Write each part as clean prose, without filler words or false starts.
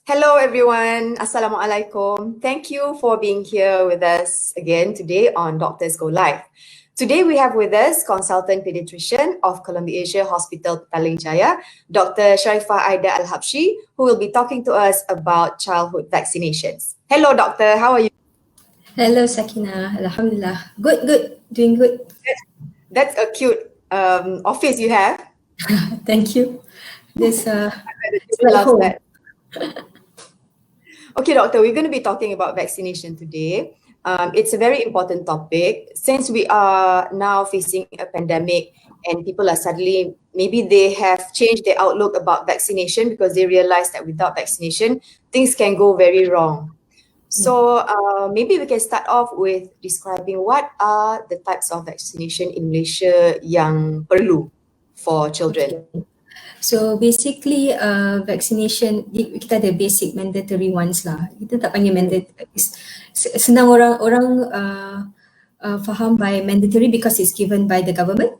Hello everyone, Assalamualaikum. Thank you for being here with us again today on Doctors Go Live. Today we have with us Consultant Pediatrician of Columbia Asia Hospital Petaling Jaya, Dr. Sharifah Aida AlHabshi, who will be talking to us about childhood vaccinations. Hello doctor, how are you? Hello Sakina, Alhamdulillah. Good, doing good. That's a cute office you have. Thank you. This Love that. Okay, doctor, we're going to be talking about vaccination today. It's a very important topic since we are now facing a pandemic and people are suddenly, maybe they have changed their outlook about vaccination because they realize that without vaccination, things can go very wrong. So maybe we can start off with describing what are the types of vaccination in Malaysia yang perlu for children. Okay. So basically vaccination kita ada basic mandatory ones lah. Kita tak panggil mandatory. Senang orang faham by mandatory because it's given by the government.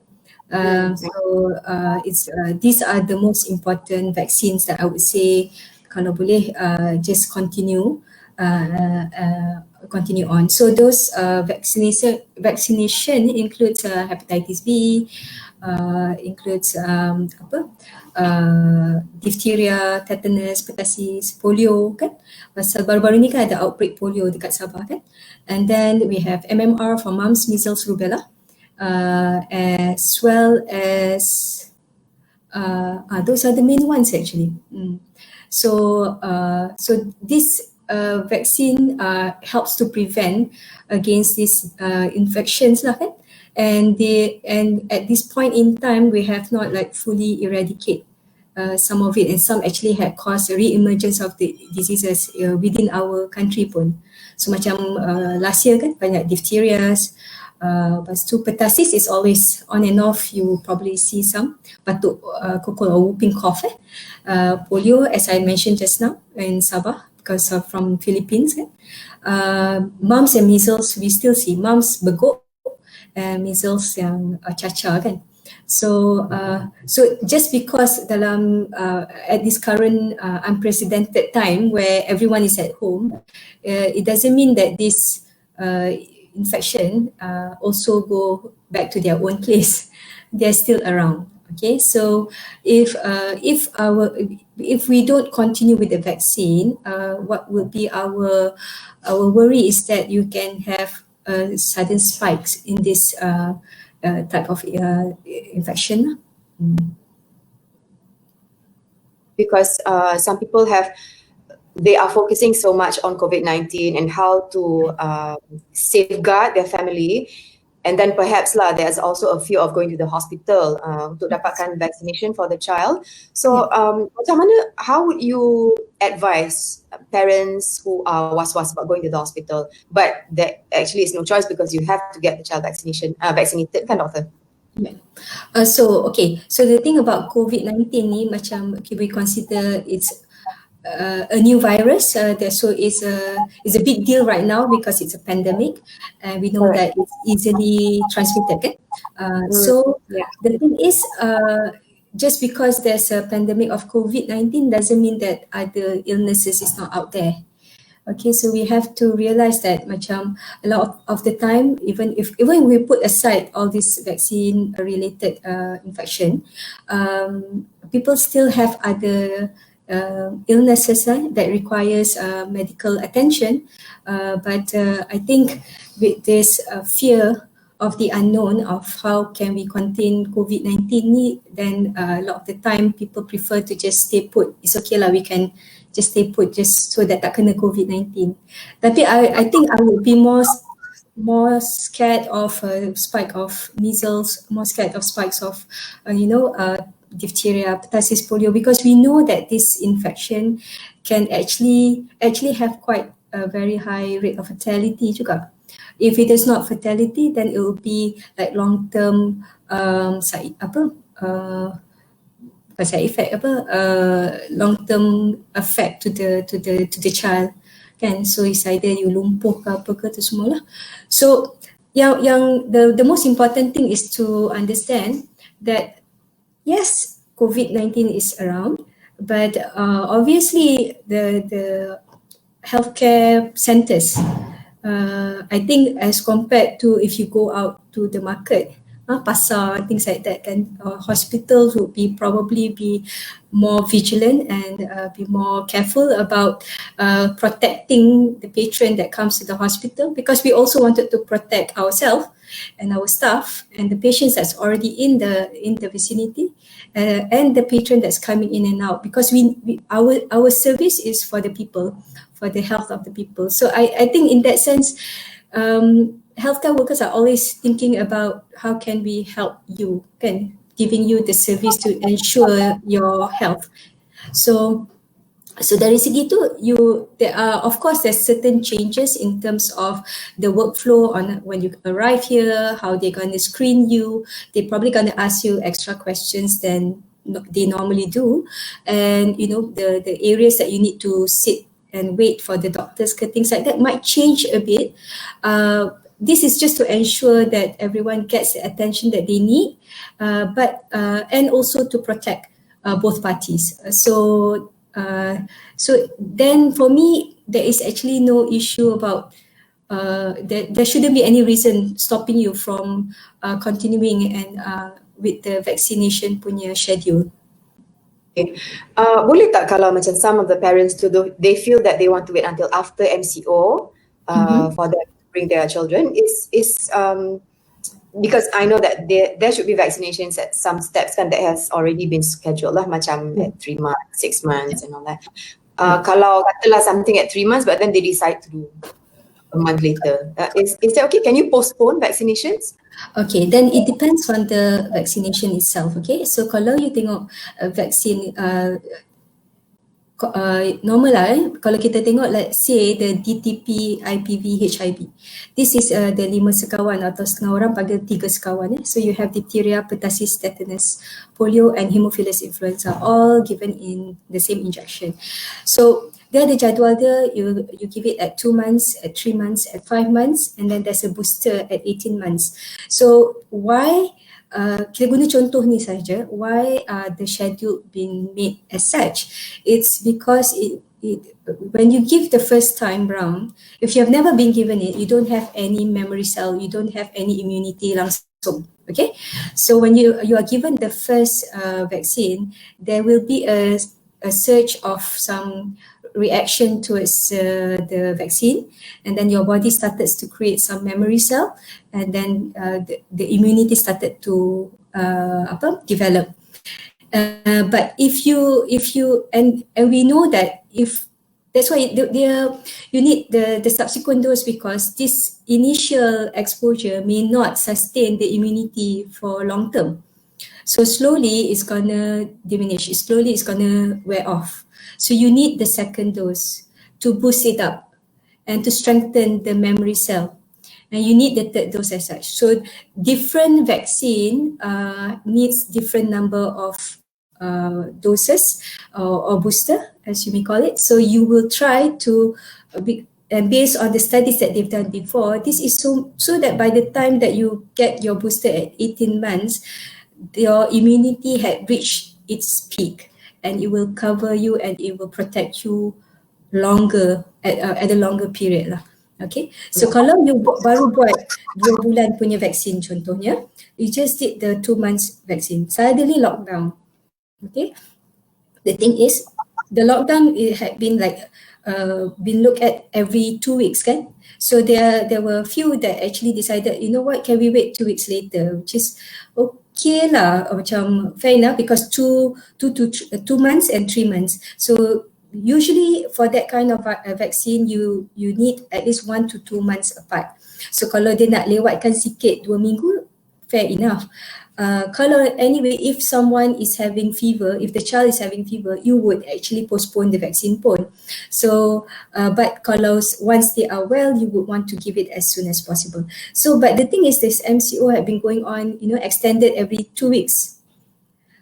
These are the most important vaccines that I would say kalau boleh just continue on. So those vaccination includes hepatitis B, includes diphtheria, tetanus, pertussis, polio kan. Pasal baru-baru ni kan ada outbreak polio dekat Sabah kan. And then we have MMR for mumps, measles, rubella, as well as those are the main ones actually. So this vaccine helps to prevent against these infections lah kan. And at this point in time, we have not like fully eradicate some of it, and some actually had caused a re-emergence of the diseases within our country pun. So macam last year kan banyak diphtherias, lepas tu pertussis is always on and off, you probably see some batuk, kokol or whooping cough. Polio, as I mentioned just now in Sabah because from Philippines kan. Mumps and measles, we still see mumps beguk, measles yang cacar kan. So just because dalam at this current unprecedented time where everyone is at home, it doesn't mean that this infection also go back to their own place. They're still around. Okay, so if we don't continue with the vaccine, what will be our worry is that you can have sudden spikes in this type of infection. Because some people they are focusing so much on COVID-19 and how to safeguard their family, and then perhaps there's also a fear of going to the hospital untuk dapatkan vaccination for the child. So macam mana, how would you advise parents who are was-was about going to the hospital, but there actually is no choice because you have to get the child vaccinated kan doctor? So the thing about COVID-19 ni macam we consider it's a new virus, so it's a big deal right now because it's a pandemic and we know that it's easily transmitted. So the thing is, just because there's a pandemic of COVID-19 doesn't mean that other illnesses is not out there. Okay, so we have to realize that macam a lot of the time, even we put aside all this vaccine related infection, people still have other illnesses that requires medical attention, but I think with this fear of the unknown of how can we contain COVID-19, then a lot of the time people prefer to just stay put. It's okay lah, we can just stay put just so that tak kena COVID-19. Tapi I think I would be more scared of a spike of measles, more scared of spikes of diphtheria, pertussis, polio, because we know that this infection can actually have quite a very high rate of fatality juga. If it is not fatality, then it will be like long-term side effect, long-term effect to the child. Kan? So it's either you lumpuh ke apa ke tu semua lah. So yang the most important thing is to understand that yes, COVID-19 is around, But obviously, the healthcare centers, I think as compared to if you go out to the market, pasar, things like that, can hospitals would be probably be more vigilant and be more careful about protecting the patron that comes to the hospital, because we also wanted to protect ourselves and our staff and the patients that's already in the vicinity, and the patron that's coming in and out, because our service is for the people, for the health of the people. So I think in that sense, healthcare workers are always thinking about how can we help you, can giving you the service to ensure your health. So dari segi tu, there are, of course, there's certain changes in terms of the workflow on when you arrive here, how they're going to screen you. They're probably going to ask you extra questions than they normally do, and the areas that you need to sit and wait for the doctors, things like that might change a bit. This is just to ensure that everyone gets the attention that they need, but and also to protect both parties. So then for me, there is actually no issue about there shouldn't be any reason stopping you from continuing and with the vaccination punya schedule. Okay. Boleh tak kalau macam some of the parents tu, they feel that they want to wait until after MCO for them to bring their children, is because I know that there should be vaccinations at some steps kan that has already been scheduled lah, macam at 3 months, 6 months and all that. Kalau katalah something at 3 months but then they decide to do a month later, is that okay? Can you postpone vaccinations? Okay, then it depends on the vaccination itself. Okay, so kalau you tengok vaksin normal lah, kalau kita tengok, let's say the DTP, IPV, HIV, this is the 5 sekawan atau setengah orang panggil 3 sekawan. So you have diphtheria, pertussis, tetanus, polio and Haemophilus influenza, all given in the same injection. So dia ada jadual dia, you give it at 2 months, at 3 months, at 5 months, and then there's a booster at 18 months. So why kita guna contoh ni saja, why the schedule being made as such? It's because when you give the first time round, if you have never been given it, you don't have any memory cell, you don't have any immunity langsung. Okay, so when you are given the first vaccine, there will be a surge of some reaction towards the vaccine, and then your body started to create some memory cell, and then the immunity started to develop. But if you and we know that if that's why you need the subsequent dose, because this initial exposure may not sustain the immunity for long term. So slowly it's gonna diminish, slowly it's gonna wear off. So you need the second dose to boost it up and to strengthen the memory cell. And you need the third dose as such. So different vaccine needs different number of doses or booster, as you may call it. So you will try to and based on the studies that they've done before, this is so that by the time that you get your booster at 18 months, your immunity had reached its peak, and it will cover you and it will protect you longer at a longer period lah. Okay, so kalau you baru buat 2 bulan punya vaksin contohnya, you just did the 2 months vaccine, suddenly lockdown. Okay, the thing is the lockdown, it had been like been looked at every 2 weeks kan. So there were a few that actually decided, you know what, can we wait 2 weeks later, which is okay lah, macam fair enough, because 2 months and 3 months. So usually for that kind of vaccine, you need at least 1 to 2 months apart. So kalau dia nak lewatkan sikit 2 minggu, fair enough. Kalau anyway, if someone is having fever, if the child is having fever, you would actually postpone the vaccine pun. So but kalau once they are well, you would want to give it as soon as possible. So but the thing is, this MCO had been going on, extended every 2 weeks.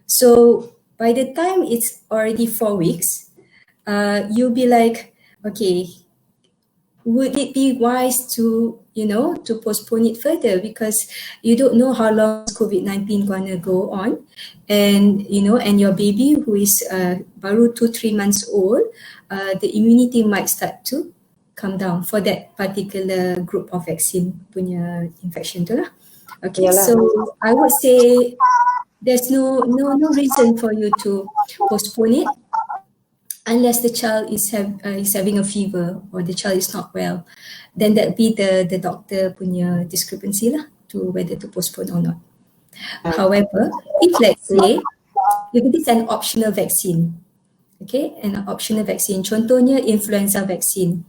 So by the time it's already 4 weeks, you'll be like, okay, would it be wise to, to postpone it further, because you don't know how long is COVID-19 gonna go on, and and your baby who is baru 2-3 months old, the immunity might start to come down for that particular group of vaccine punya infection tu lah. Okay, Yalah. so I would say there's no reason for you to postpone it unless the child is having a fever or the child is not well. Then that be the doctor punya discrepancy lah to whether to postpone or not. However, if let's say if it is an optional vaccine, okay, an optional vaccine, contohnya influenza vaccine.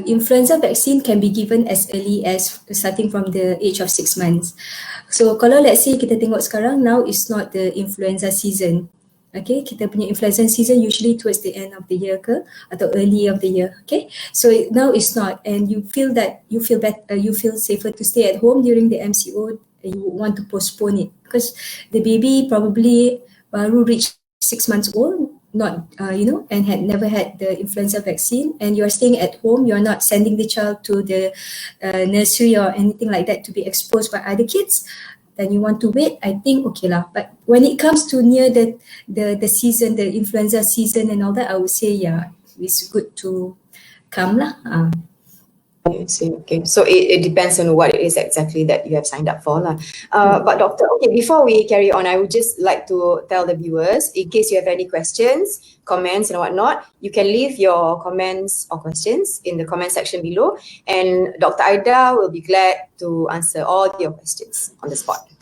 Influenza vaccine can be given as early as starting from the age of 6 months. So kalau let's say kita tengok sekarang, now is not the influenza season. Okay, kita punya influenza season usually towards the end of the year ke atau early of the year. Okay, so now it's not, and you feel better, you feel safer to stay at home during the MCO. You want to postpone it because the baby probably baru reached 6 months old, not and had never had the influenza vaccine, and you are staying at home. You are not sending the child to the nursery or anything like that to be exposed by other kids. Then you want to wait, I think okay lah. But when it comes to near the season, the influenza season and all that, I would say yeah, it's good to come lah. I see. Okay, so it depends on what it is exactly that you have signed up for lah. But doctor, okay, before we carry on, I would just like to tell the viewers, in case you have any questions, comments and whatnot, you can leave your comments or questions in the comment section below, and Dr. Aida will be glad to answer all your questions on the spot.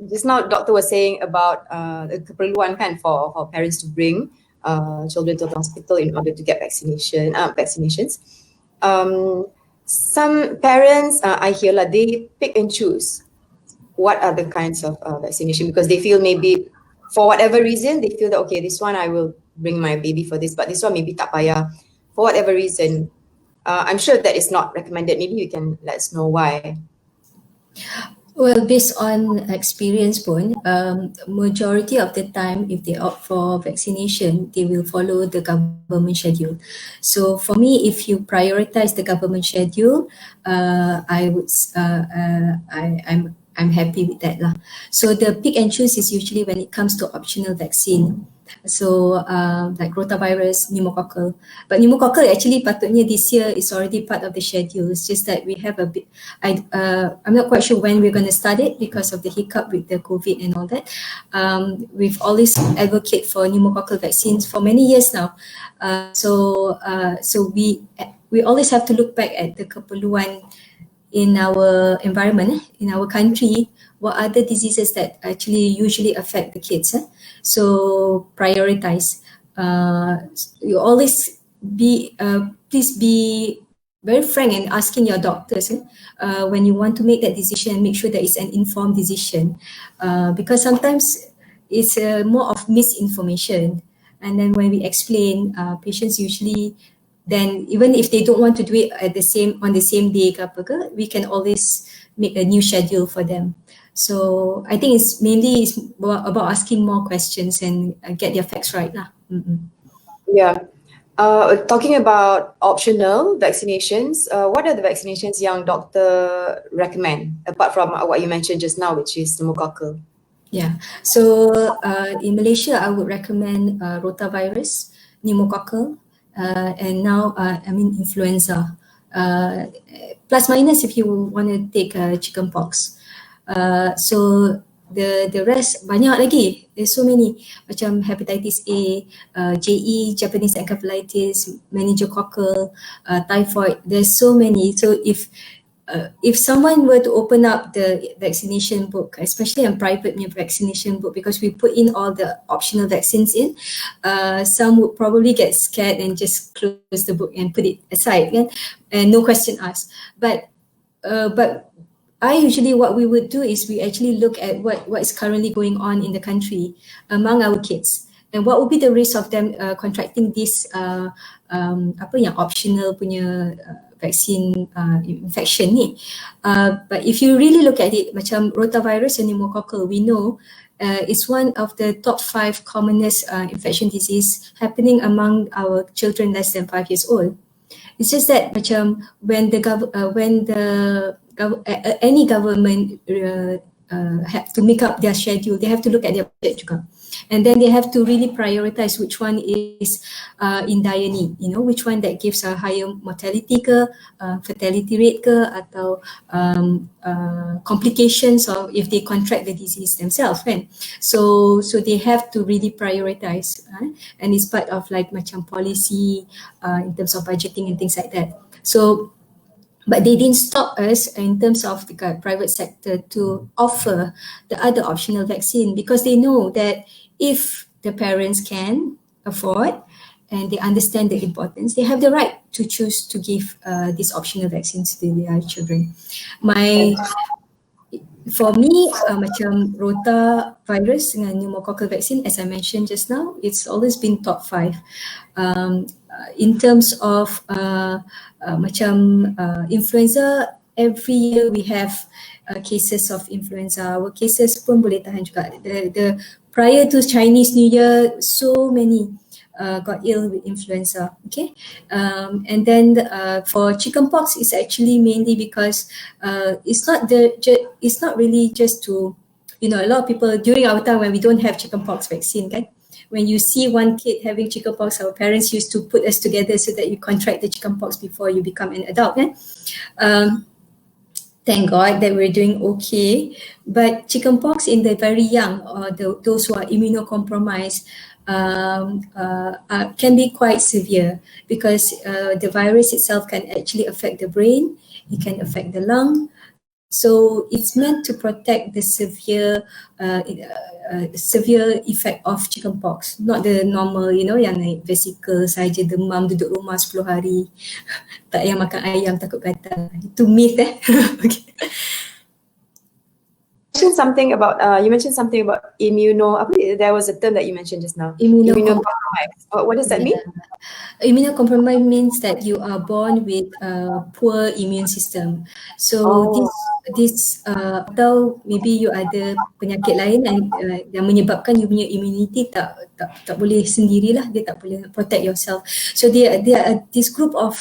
Just now doctor was saying about keperluan kan for parents to bring children to the hospital in order to get vaccinations. Some parents, I hear they pick and choose what are the kinds of vaccination, because they feel maybe for whatever reason they feel that okay, this one I will bring my baby for this, but this one maybe tak payah for whatever reason. I'm sure that is not recommended. Maybe you can let us know why. Well, based on experience pun, majority of the time if they opt for vaccination, they will follow the government schedule. So for me, if you prioritize the government schedule, I'm happy with that lah. So the pick and choose is usually when it comes to optional vaccine. So like rotavirus, pneumococcal. But pneumococcal actually patutnya this year is already part of the schedule. It's just that we have a bit, I'm not quite sure when we're going to start it because of the hiccup with the COVID and all that. We've always advocate for pneumococcal vaccines for many years now. So we always have to look back at the keperluan in our environment, in our country. What are the diseases that actually usually affect the kids? So prioritize. You always please be very frank in asking your doctors when you want to make that decision. Make sure that it's an informed decision, because sometimes it's more of misinformation. And then when we explain, patients usually then even if they don't want to do it on the same day, we can always make a new schedule for them. So I think it's mainly about asking more questions and get their facts right lah. Yeah. Talking about optional vaccinations, what are the vaccinations yang doctor recommend apart from what you mentioned just now, which is pneumococcal? Yeah. So in Malaysia, I would recommend rotavirus, pneumococcal, and now influenza. Plus minus if you want to take chickenpox. So the rest banyak lagi. There's so many macam hepatitis A, JE, Japanese encephalitis, meningococcal, typhoid. There's so many. So if someone were to open up the vaccination book, especially a private vaccination book, because we put in all the optional vaccines in, some would probably get scared and just close the book and put it aside, and no question asked. But I usually what we would do is we actually look at what is currently going on in the country among our kids, and what would be the risk of them contracting this optional punya vaccine infection ni. But if you really look at it, macam rotavirus and pneumococcal, we know it's one of the top 5 commonest infection disease happening among our children less than 5 years old. It's just that macam when any government have to make up their schedule, they have to look at their budget juga. And then they have to really prioritize which one is in dire need, which one that gives a higher mortality ke, fatality rate ke, atau complications or if they contract the disease themselves, kan? So they have to really prioritize, and it's part of like macam policy in terms of budgeting and things like that. So but they didn't stop us in terms of the private sector to offer the other optional vaccine, because they know that if the parents can afford and they understand the importance, they have the right to choose to give these optional vaccines to their children. For me, macam rotavirus dengan pneumococcal vaccine, as I mentioned just now, it's always been top 5. In terms of influenza, every year we have cases of influenza. Our cases pun boleh tahan juga. The prior to Chinese New Year, so many got ill with influenza. Okay, and then for chickenpox, it's actually mainly because it's not really just to, a lot of people during our time when we don't have chickenpox vaccine, okay? When you see one kid having chickenpox, our parents used to put us together so that you contract the chickenpox before you become an adult, kan? Thank God that we're doing okay. But chickenpox in the very young or those who are immunocompromised can be quite severe, because the virus itself can actually affect the brain, it can affect the lung. So it's meant to protect the severe effect of chickenpox, not the normal, yang naik vesicle saja, demam, duduk rumah 10 hari, tak payah makan ayam takut gatal. Itu myth Okay. You mentioned something about there was a term that you mentioned just now. Immunocompromised. What does that mean? Immunocompromised means that you are born with a poor immune system. So this atau maybe you ada penyakit lain yang menyebabkan you punya immunity tak boleh sendirilah, dia tak boleh protect yourself. So there are this group of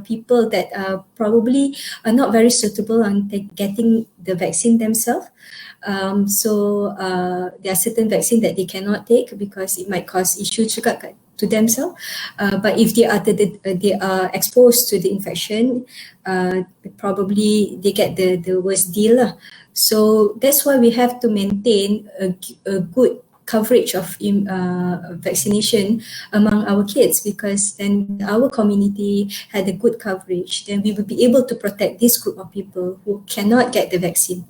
people that probably are not very suitable on getting the vaccine themselves. So there are certain vaccine that they cannot take because it might cause issues juga to themselves. But if they are exposed to the infection, probably they get the worst deal lah. So that's why we have to maintain a good coverage of vaccination among our kids, because then our community had a good coverage, then we will be able to protect this group of people who cannot get the vaccine.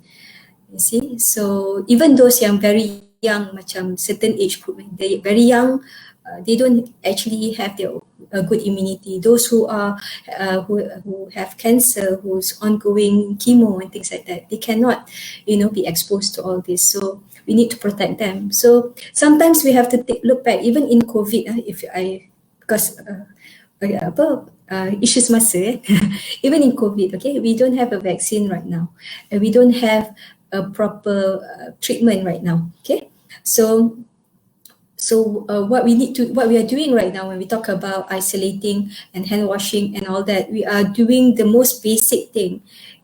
You see, so even those yang very young, macam certain age group, they very young, they don't actually have a good immunity. Those who are who have cancer, who's ongoing chemo and things like that, they cannot, be exposed to all this. So we need to protect them. So sometimes we have to look back, even in COVID. Because issues masa, even in COVID, okay, we don't have a vaccine right now, and we don't have a proper treatment right now. Okay, so what we are doing right now when we talk about isolating and hand washing and all that, we are doing the most basic thing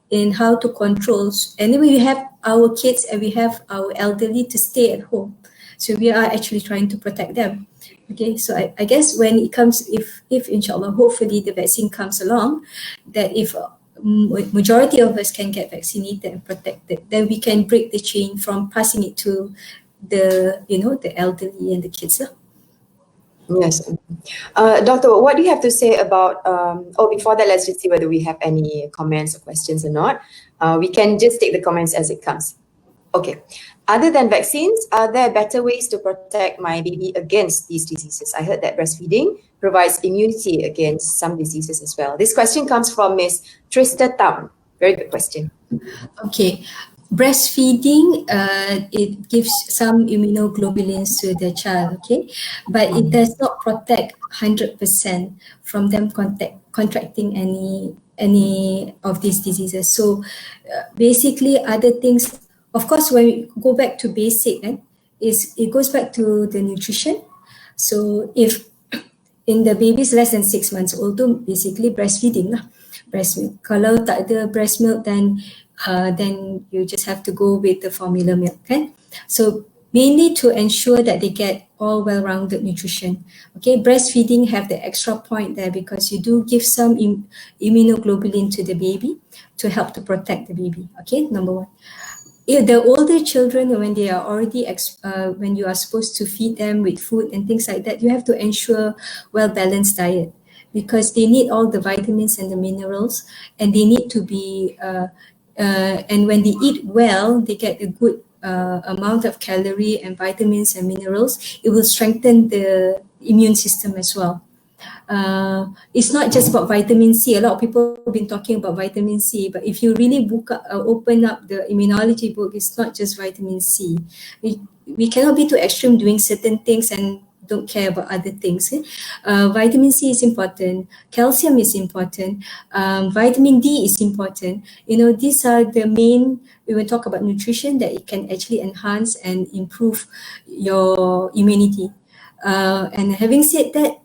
in how to control. And then we have our kids and we have our elderly to stay at home. So we are actually trying to protect them. Okay, so I guess when it comes, if inshallah, hopefully the vaccine comes along, that if majority of us can get vaccinated and protected, then we can break the chain from passing it to the elderly and the kids. Yes. Doctor, what do you have to say about, before that, let's just see whether we have any comments or questions or not. We can just take the comments as it comes. Okay. Other than vaccines, are there better ways to protect my baby against these diseases? I heard that breastfeeding provides immunity against some diseases as well. This question comes from Miss Trista Town. Very good question. Okay. Breastfeeding, it gives some immunoglobulins to the child, okay? But it does not protect 100% from them contracting any any of these diseases. So basically other things, of course, when we go back to basic, is it goes back to the nutrition. So if in the babies less than 6 months old tu basically breastfeeding lah, breast milk. Kalau tak ada breast milk, then you just have to go with the formula milk, kan? So mainly to ensure that they get all well-rounded nutrition. Okay, breastfeeding have the extra point there because you do give some immunoglobulin to the baby to help to protect the baby. Okay, number one. If the older children, when they are already when you are supposed to feed them with food and things like that, you have to ensure well-balanced diet because they need all the vitamins and the minerals, and they need to be and when they eat well, they get a good amount of calorie and vitamins and minerals. It will strengthen the immune system as well. It's not just about vitamin C. A lot of people have been talking about vitamin C, but if you really open up the immunology book, it's not just vitamin C. We cannot be too extreme doing certain things and don't care about other things. Vitamin C is important, calcium is important, vitamin D is important. You know, these are the main, we will talk about nutrition that it can actually enhance and improve your immunity. And having said that,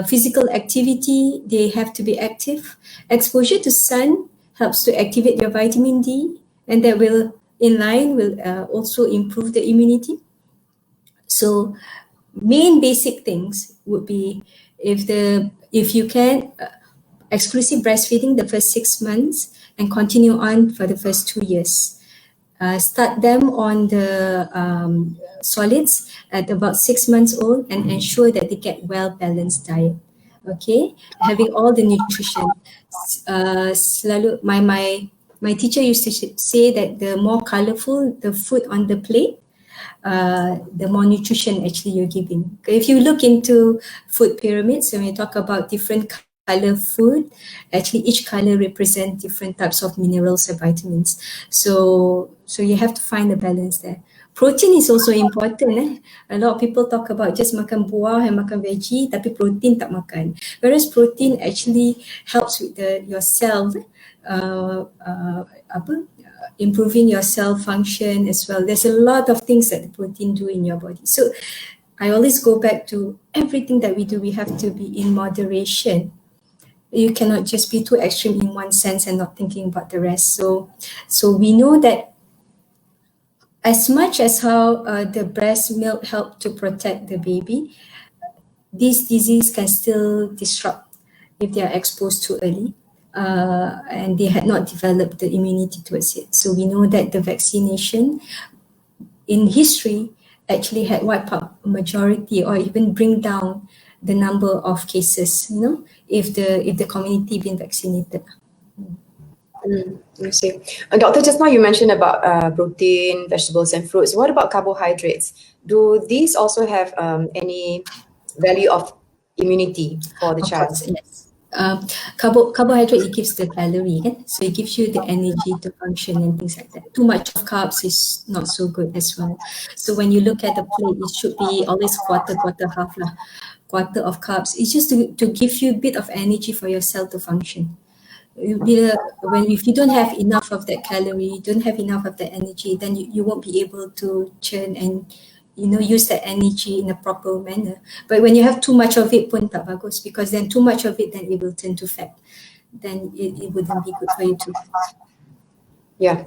physical activity, they have to be active. Exposure to sun helps to activate your vitamin D, and that will also improve the immunity. So main basic things would be if you can exclusive breastfeeding the first 6 months and continue on for the first 2 years. Start them on the solids at about 6 months old and ensure that they get well-balanced diet. Okay, having all the nutrition. Selalu my teacher used to say that the more colorful the food on the plate, the more nutrition actually you're giving. If you look into food pyramids, when we talk about different color food, actually each color represents different types of minerals and vitamins. So you have to find the balance there. Protein is also important. A lot of people talk about just makan buah and makan veggie, tapi protein tak makan. Whereas protein actually helps with your cell, improving your cell function as well. There's a lot of things that the protein do in your body. So I always go back to everything that we do, we have to be in moderation. You cannot just be too extreme in one sense and not thinking about the rest. So we know that as much as how the breast milk help to protect the baby, this disease can still disrupt if they are exposed too early and they had not developed the immunity towards it. So we know that the vaccination in history actually had wiped out a majority or even bring down the number of cases, if the community been vaccinated. I see. Doctor, just now you mentioned about protein, vegetables and fruits. What about carbohydrates? Do these also have any value of immunity for the Of child? course, yes. Carbohydrate, it gives the calorie, so it gives you the energy to function and things like that. Too much of carbs is not so good as well. So when you look at the plate, it should be always quarter, half lah. Quarter of carbs. It's just to give you a bit of energy for your cell to function. If you don't have enough of that calorie, don't have enough of that energy, then you won't be able to churn and use that energy in a proper manner. But when you have too much of it pun tak bagus, because then too much of it, then it will turn to fat. Then it wouldn't be good for you too. Yeah.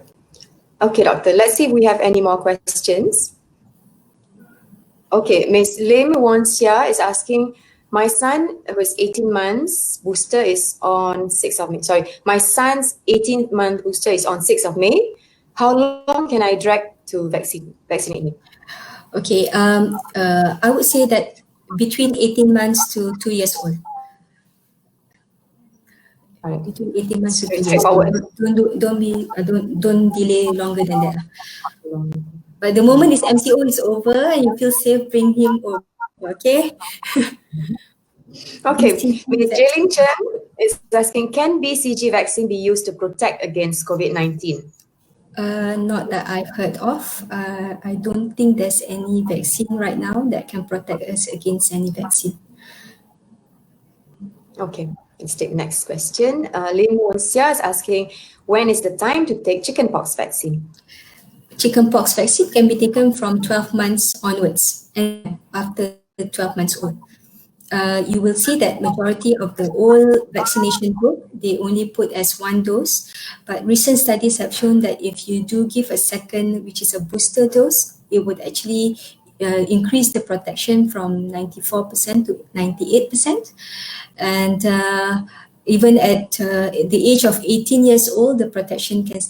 Okay, doctor. Let's see if we have any more questions. Okay, Ms. Lim Wonsia is asking, my son was 18 months, booster is on 6th of May. Sorry, my son's 18th month booster is on 6th of May. How long can I drag to vaccinate him? Okay, I would say that between 18 months to 2 years old. Right. Between 18 months to 2 years Straightforward. old. Don't delay longer than that. But the moment this MCO is over and you feel safe, bring him over, okay? Okay, Ms. Jaylin Chen is asking, can BCG vaccine be used to protect against COVID-19? Not that I've heard of. I don't think there's any vaccine right now that can protect us against any vaccine. Okay, Let's take the next question. Lin Wonsia is asking, when is the time to take chickenpox vaccine? Chickenpox vaccine can be taken from 12 months onwards, and after 12 months old. You will see that majority of the old vaccination group, they only put as one dose. But recent studies have shown that if you do give a second, which is a booster dose, it would actually increase the protection from 94% to 98%. And even at the age of 18 years old, the protection can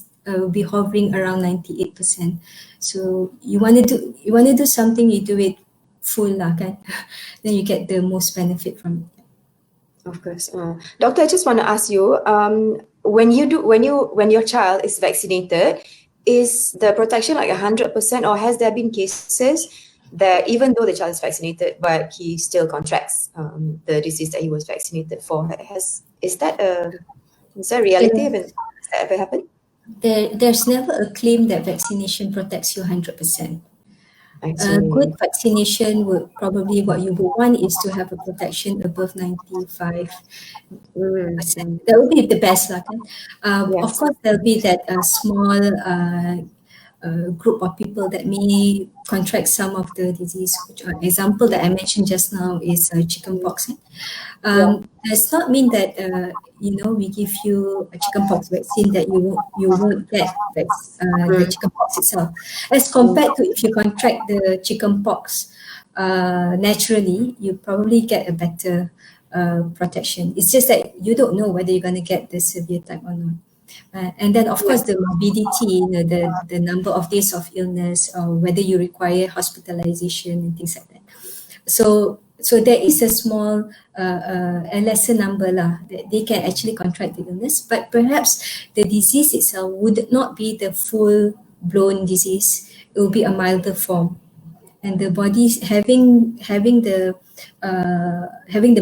be hovering around 98%. So you want to do something, you do it full lah kan. Then you get the most benefit from it. Of course. Doctor, I just want to ask you, when your child is vaccinated, is the protection like 100%, or has there been cases that even though the child is vaccinated, but he still contracts the disease that he was vaccinated for? Is that a reality? Has that ever happened? There's never a claim that vaccination protects you 100%. A good vaccination would probably, what you would want is to have a protection above 95%. That would be the best lah kan. Of course, there'll be that small group of people that may contract some of the disease. Example that I mentioned just now is chickenpox. Does not mean that we give you a chickenpox vaccine that you won't get the chickenpox itself. As compared to if you contract the chickenpox naturally, you probably get a better protection. It's just that you don't know whether you're going to get the severe type or not. And then, of course, the morbidity, the number of days of illness, or whether you require hospitalization and things like that. So there is a small, a lesser number lah that they can actually contract the illness, but perhaps the disease itself would not be the full-blown disease. It will be a milder form, and the body having the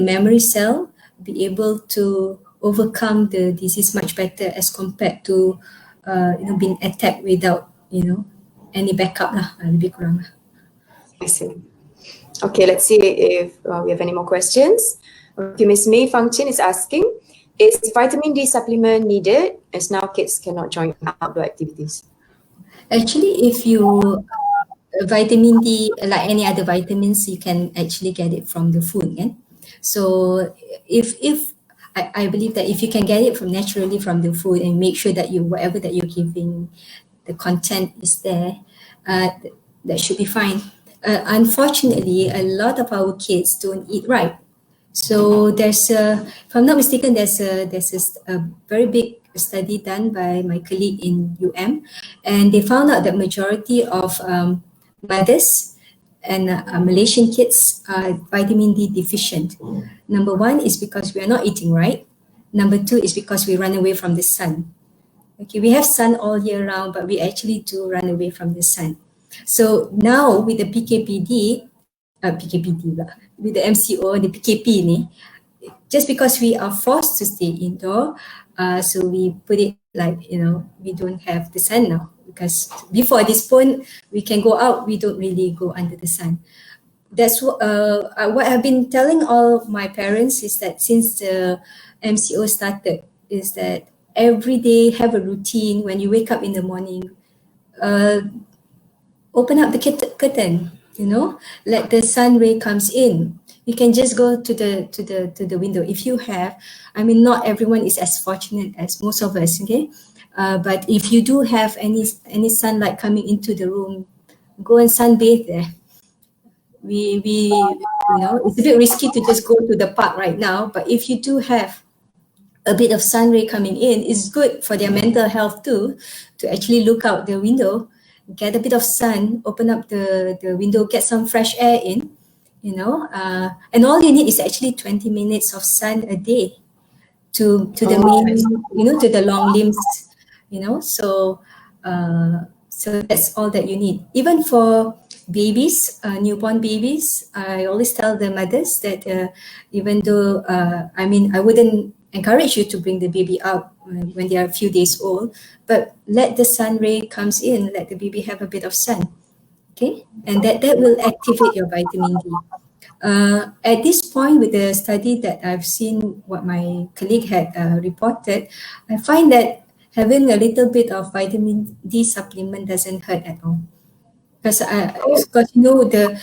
memory cell be able to overcome the disease much better as compared to being attacked without any backup lah, lebih kurang lah. I see. Okay, let's see if we have any more questions. Okay, Ms. May Fangchin is asking, is vitamin D supplement needed as now kids cannot join outdoor activities? Actually, if you vitamin D, like any other vitamins, you can actually get it from the food, yeah? So if I believe that if you can get it from naturally from the food and make sure that whatever that you're giving, the content is there, that should be fine. Unfortunately, a lot of our kids don't eat right. So there's if I'm not mistaken, there's a very big study done by my colleague in UM, and they found out that majority of mothers and Malaysian kids are vitamin D deficient. Number one is because we are not eating right. Number two is because we run away from the sun. Okay, we have sun all year round, but we actually do run away from the sun. So now with the PKPD, with the MCO, the PKP ni, just because we are forced to stay indoor, so we put it like, we don't have the sun now, because before this point, we can go out, we don't really go under the sun. That's what I've been telling all my parents is that since the MCO started, is that every day have a routine. When you wake up in the morning, open up the curtain, let the sun ray comes in. You can just go to the window if you have. I mean, not everyone is as fortunate as most of us, okay? But if you do have any sunlight coming into the room, go and sunbathe there. It's a bit risky to just go to the park right now, but if you do have a bit of sun ray coming in, it's good for their mental health too, to actually look out the window, get a bit of sun, open up the window, get some fresh air in, and all you need is actually 20 minutes of sun a day to the main, to the long limbs, so that's all that you need. Even for babies, newborn babies, I always tell the mothers that even though, I wouldn't encourage you to bring the baby out when they are a few days old, but let the sun ray comes in, let the baby have a bit of sun, okay? And that will activate your vitamin D. At this point, with the study that I've seen, what my colleague had reported, I find that having a little bit of vitamin D supplement doesn't hurt at all. Because you know the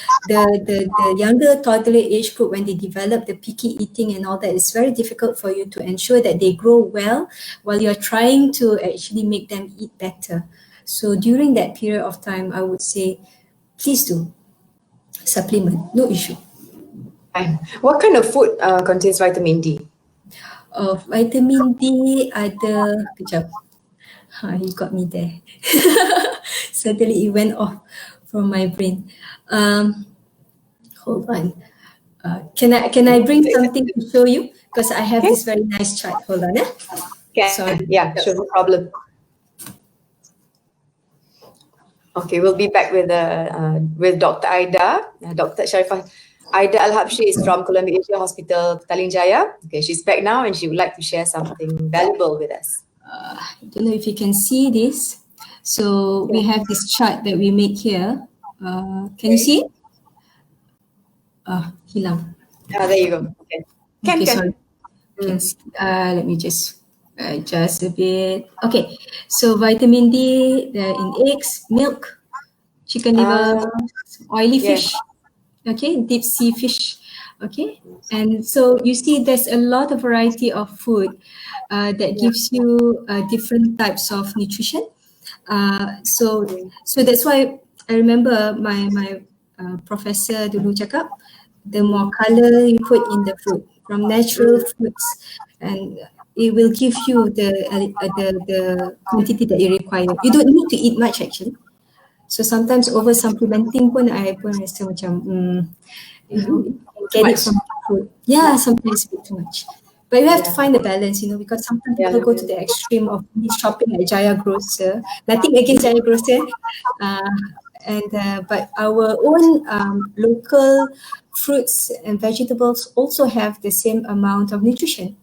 younger toddler age group, when they develop the picky eating and all that, it's very difficult for you to ensure that they grow well while you're trying to actually make them eat better. So during that period of time, I would say, please do supplement, no issue. Fine. What kind of food contains vitamin D? Vitamin D ada, kejap. You got me there. Suddenly it went off from my brain. Hold on. Can I bring something to show you? Because I have Okay. this very nice chart. Hold on. Sorry. Yeah, sure, no problem. Okay, we'll be back with Dr. Aida. Dr. Sharifah Aida AlHabshi is from Columbia Asia Hospital, Petaling Jaya. Okay, she's back now and she would like to share something valuable with us. I don't know if you can see this. So we have this chart that we make here. Can you see it? Hilang. There you go. Okay. Can. Sorry. Can see. Let me just adjust a bit. Okay, so vitamin D in eggs, milk, chicken liver, oily fish, okay, deep sea fish, okay. And so you see there's a lot of variety of food that gives you different types of nutrition. So that's why I remember my professor dulu cakap, the more color you put in the food from natural foods, and it will give you the quantity that you require. You don't need to eat much actually. So sometimes over supplementing pun I pun rasa macam you know, get it from the food. Yeah, sometimes a bit too much. But you have to find the balance, you know, because sometimes people go to the extreme of shopping at Jaya Grocer. Nothing against Jaya Grocer, but our own local fruits and vegetables also have the same amount of nutrition.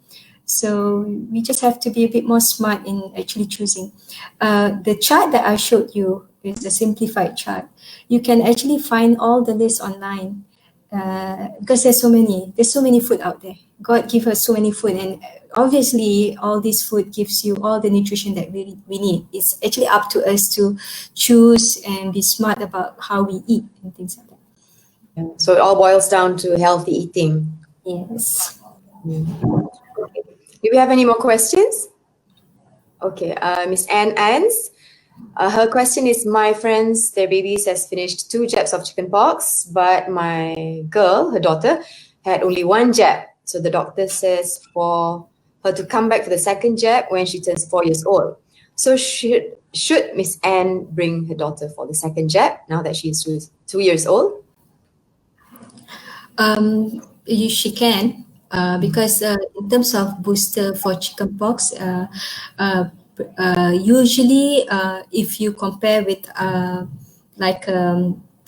So we just have to be a bit more smart in actually choosing. The chart that I showed you is a simplified chart. You can actually find all the lists online because there's so many food out there. God give us so many food, and obviously all this food gives you all the nutrition that we need. It's actually up to us to choose and be smart about how we eat and things like that. So it all boils down to healthy eating. Yes. Do we have any more questions? Okay, Miss Anne Ans. Her question is, my friends, their babies has finished 2 jabs of chickenpox, but my girl, her daughter, had only 1 jab. So the doctor says for her to come back for the 2nd jab when she turns 4 years old. So should Miss Anne bring her daughter for the 2nd jab now that she's 2 years old? She can, because in terms of booster for chickenpox, usually if you compare with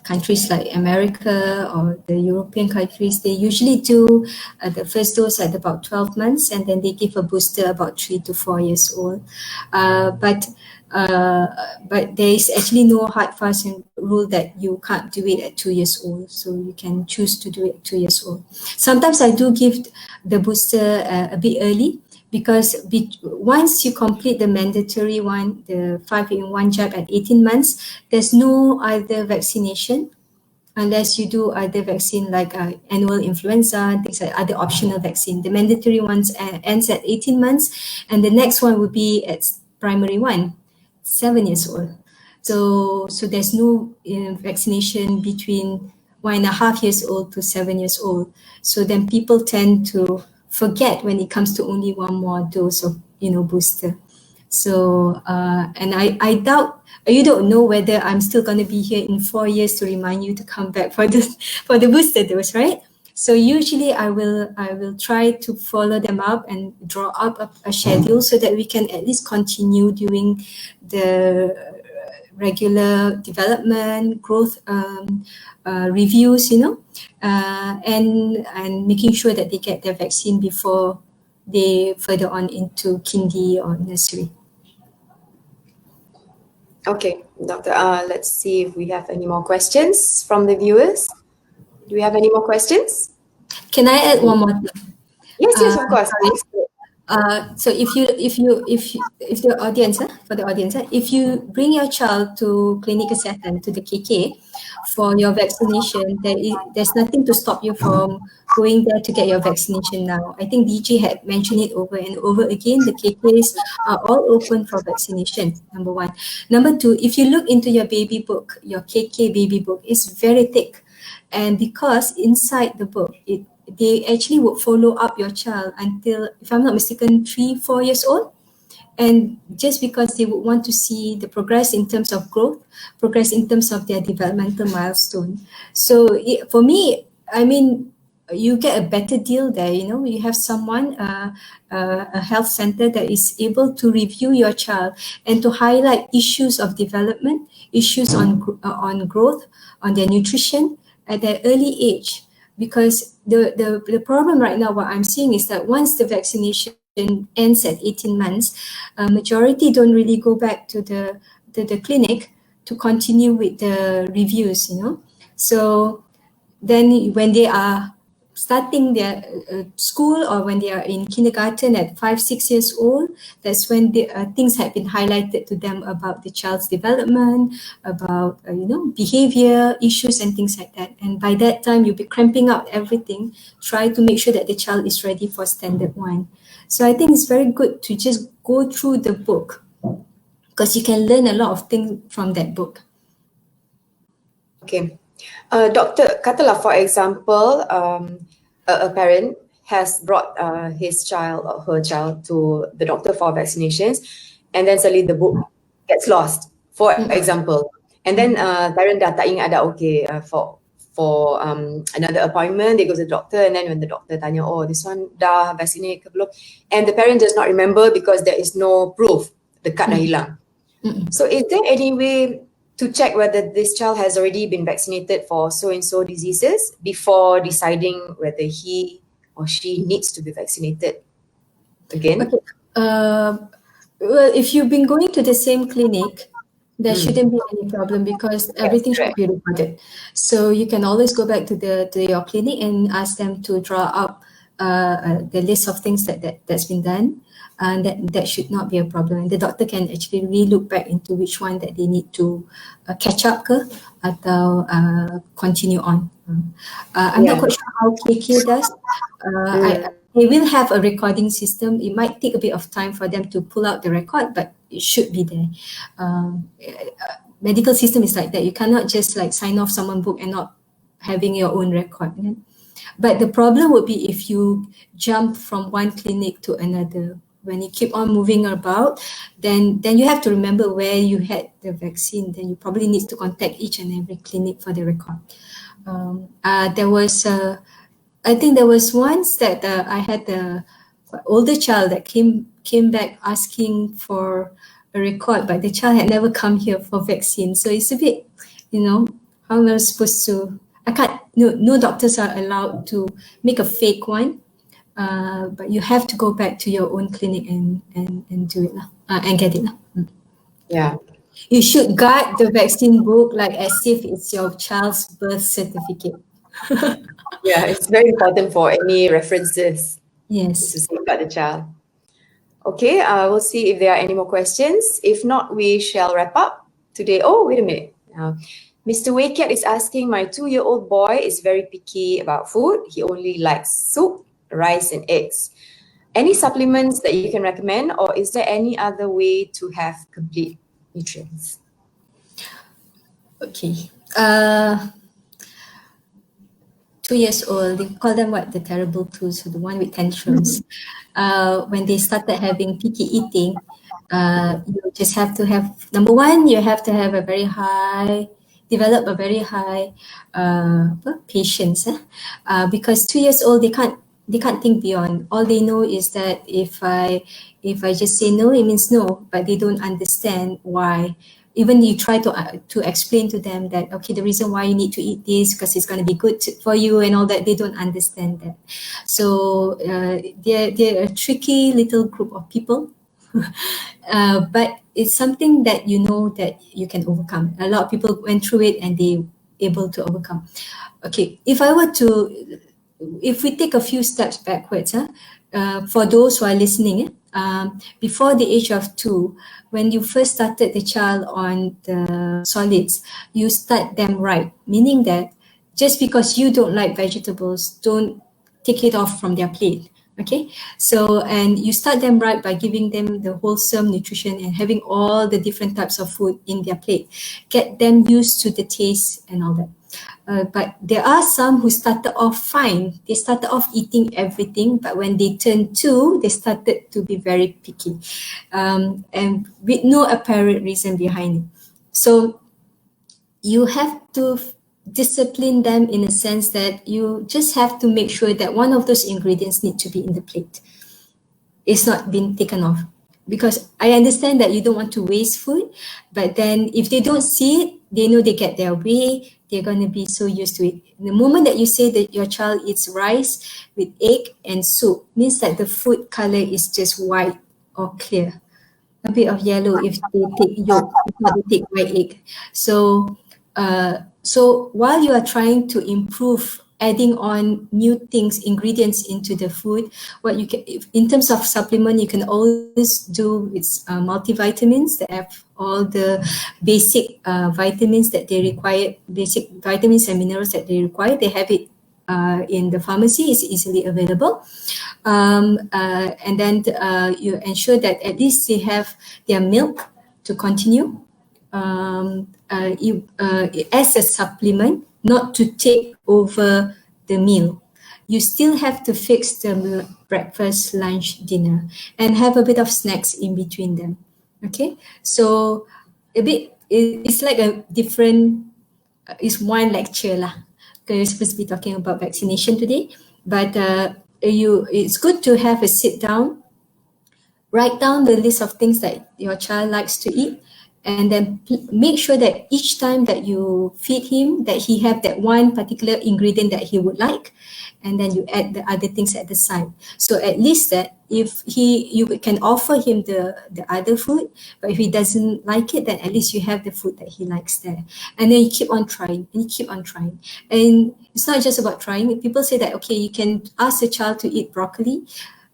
countries like America or the European countries, they usually do the first dose at about 12 months and then they give a booster about 3 to 4 years old. But there is actually no hard fast rule that you can't do it at 2 years old. So you can choose to do it at 2 years old. Sometimes I do give the booster a bit early, because once you complete the mandatory one, the 5-in-1 jab at 18 months, there's no other vaccination unless you do other vaccine like annual influenza, things like other optional vaccine. The mandatory ones ends at 18 months, and the next one would be at primary 1, 7 years old. So there's no vaccination between 1.5 years old to 7 years old. So then people tend to forget when it comes to only one more dose of booster. So and I doubt, you don't know whether I'm still going to be here in 4 years to remind you to come back for the booster dose, right? So usually I will try to follow them up and draw up a schedule so that we can at least continue doing the regular development, growth reviews, and making sure that they get their vaccine before they further on into kindy or nursery. Okay, Doctor, let's see if we have any more questions from the viewers. Do we have any more questions? Can I add one more thing? Yes, of course. Sorry. So if the audience, for the audience, if you bring your child to clinic kesihatan, to the KK for your vaccination, there's nothing to stop you from going there to get your vaccination now. I think DG had mentioned it over and over again. The KKs are all open for vaccination, number one. Number two, if you look into your baby book, your KK baby book is very thick. And because inside the book, they actually would follow up your child until, if I'm not mistaken, 3-4 years old. And just because they would want to see the progress in terms of growth, progress in terms of their developmental milestone. So for me, I mean, you get a better deal there. You have someone, a health center that is able to review your child and to highlight issues of development, issues on growth, on their nutrition at their early age. Because the problem right now, what I'm seeing is that once the vaccination ends at 18 months, majority don't really go back to the clinic to continue with the reviews. So then when they are starting their school, or when they are in kindergarten at 5-6 years old, that's when the things have been highlighted to them about the child's development, about behavior issues and things like that. And by that time, you'll be cramping out everything, try to make sure that the child is ready for standard 1. So I think it's very good to just go through the book, because you can learn a lot of things from that book. Okay. Doctor, katalah for example, a parent has brought his child or her child to the doctor for vaccinations, and then suddenly the book gets lost, for example. And then parent dah tak ingat dah, okay, for another appointment, they go to the doctor, and then when the doctor tanya, oh, this one dah vaccinate ke belum? And the parent does not remember because there is no proof, the card dah hilang. So is there any way to check whether this child has already been vaccinated for so-and-so diseases before deciding whether he or she needs to be vaccinated again? Okay. Well, if you've been going to the same clinic, there shouldn't be any problem, because everything should be recorded. So you can always go back to your clinic and ask them to draw up the list of things that's been done, and that should not be a problem. And the doctor can actually re-look back into which one that they need to catch up ke, atau continue on. I'm not quite sure how KK does. They will have a recording system. It might take a bit of time for them to pull out the record, but it should be there. Medical system is like that. You cannot just like sign off someone's book and not having your own record. Yeah? But the problem would be if you jump from one clinic to another. When you keep on moving about, then you have to remember where you had the vaccine. Then you probably need to contact each and every clinic for the record. I think there was once that I had an older child that came back asking for a record, but the child had never come here for vaccine. So it's a bit, how am I supposed to? No doctors are allowed to make a fake one, but you have to go back to your own clinic and do it and get it. Yeah. You should guard the vaccine book like as if it's your child's birth certificate. Yeah, it's very important for any references. Yes. To safeguard the child. Okay, we'll see if there are any more questions. If not, we shall wrap up today. Oh, wait a minute. Mr. Waycat is asking, my 2-year-old boy is very picky about food. He only likes soup, rice and eggs. Any supplements that you can recommend, or is there any other way to have complete nutrients? Okay. 2 years old, they call them what? The terrible twos, the one with tantrums. When they started having picky eating, you just have to have, number one, you have to have develop a very high patience. Because 2 years old, they can't think beyond. All they know is that if I just say no, it means no, but they don't understand why. Even you try to explain to them that, okay, the reason why you need to eat this because it's going to be good for you and all that, they don't understand that. So they're a tricky little group of people. But it's something that you know that you can overcome. A lot of people went through it and they able to overcome. Okay, if we take a few steps backwards, for those who are listening, before the age of 2, when you first started the child on the solids, you start them right, meaning that just because you don't like vegetables, don't take it off from their plate. Okay, so and you start them right by giving them the wholesome nutrition and having all the different types of food in their plate. Get them used to the taste and all that. But there are some who started off fine. They started off eating everything, but when they turned 2, they started to be very picky, and with no apparent reason behind it. So you have to discipline them in a sense that you just have to make sure that one of those ingredients need to be in the plate. It's not been taken off. Because I understand that you don't want to waste food, but then if they don't see it, they know they get their way, they're going to be so used to it. The moment that you say that your child eats rice with egg and soup, means that the food color is just white or clear. A bit of yellow if they take yolk, if not they take white egg. So while you are trying to improve adding on new things, ingredients into the food, what you can, in terms of supplement, you can always do with multivitamins that have all the basic vitamins that they require, basic vitamins and minerals that they require. They have it in the pharmacy, is easily available. And then you ensure that at least they have their milk to continue as a supplement, not to take over the meal. You still have to fix the breakfast, lunch, dinner, and have a bit of snacks in between them. Okay, so it's like a different, it's one lecture lah. Because we're supposed to be talking about vaccination today, but it's good to have a sit down, write down the list of things that your child likes to eat, and then make sure that each time that you feed him, that he have that one particular ingredient that he would like, and then you add the other things at the side. So at least that if you can offer him the other food, but if he doesn't like it, then at least you have the food that he likes there. And then you keep on trying and you keep on trying. And it's not just about trying. People say that, okay, you can ask a child to eat broccoli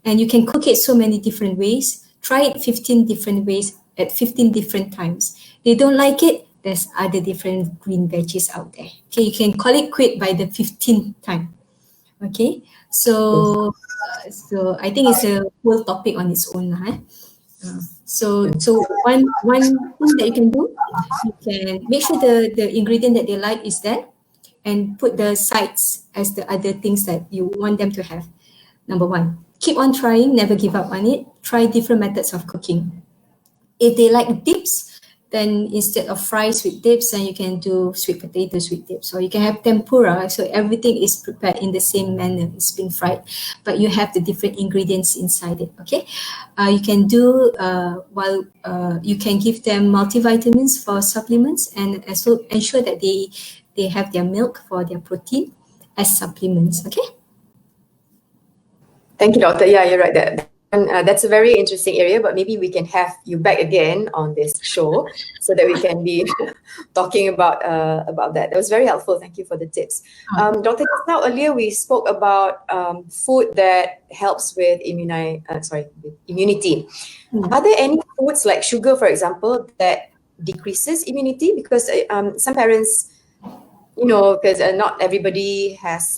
and you can cook it so many different ways. Try it 15 different ways at 15 different times. They don't like it, there's other different green veggies out there. Okay, you can call it quit by the 15th time. Okay, so I think it's a whole topic on its own. So one thing that you can do, you can make sure the ingredient that they like is there, and put the sides as the other things that you want them to have. Number 1, keep on trying, never give up on it. Try different methods of cooking. If they like dips, then instead of fries with dips, then you can do sweet potatoes with dips, or you can have tempura. So everything is prepared in the same manner. It's been fried, but you have the different ingredients inside it. Okay, you can do you can give them multivitamins for supplements, and also ensure that they have their milk for their protein as supplements. Okay. Thank you, Doctor. Yeah, you're right. That's a very interesting area, but maybe we can have you back again on this show so that we can be talking about that. That was very helpful. Thank you for the tips. Doctor, just now earlier we spoke about food that helps with immunity. Are there any foods like sugar, for example, that decreases immunity? Because some parents, because not everybody has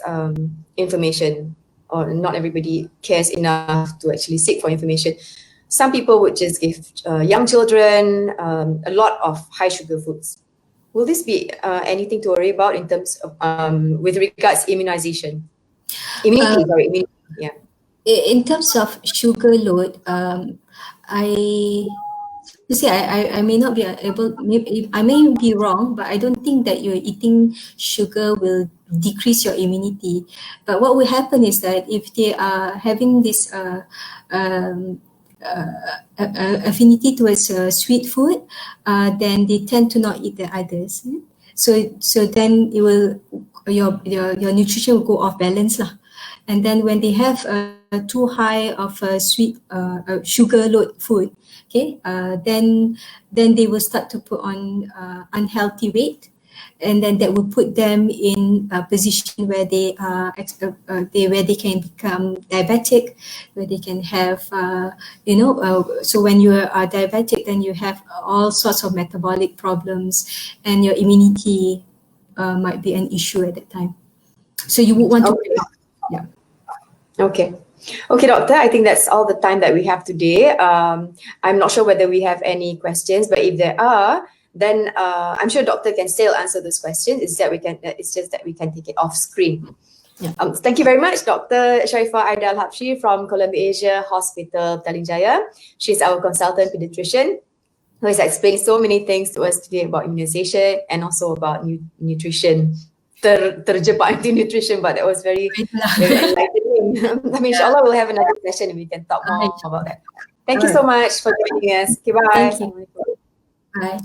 information, or not everybody cares enough to actually seek for information. Some people would just give young children a lot of high sugar foods. Will this be anything to worry about in terms of with regards immunization? Immunity, yeah. In terms of sugar load, I may not be able, I may be wrong, but I don't think that you're eating sugar will decrease your immunity. But what will happen is that if they are having this affinity towards sweet food, then they tend to not eat the others. So then it will, your nutrition will go off balance lah. And then when they have too high of a sweet sugar load food, okay, then they will start to put on unhealthy weight, and then that will put them in a position where they are where they can become diabetic, where they can have so when you are diabetic, then you have all sorts of metabolic problems, and your immunity might be an issue at that time. So you would want to prevent. Yeah. Okay. Okay, doctor, I think that's all the time that we have today. I'm not sure whether we have any questions, but if there are, then I'm sure doctor can still answer those questions. It's just that we can take it off screen. Yeah. Thank you very much, Dr. Sharifah Aida AlHabshi from Columbia Asia Hospital, Petaling Jaya. She's our consultant pediatrician who has explained so many things to us today about immunization and also about nutrition. Terjebak into nutrition, but that was very enlightening. I mean, inshallah, we'll have another session and we can talk more about that. Thank you so much for joining us. Okay, bye. Thank you. Bye.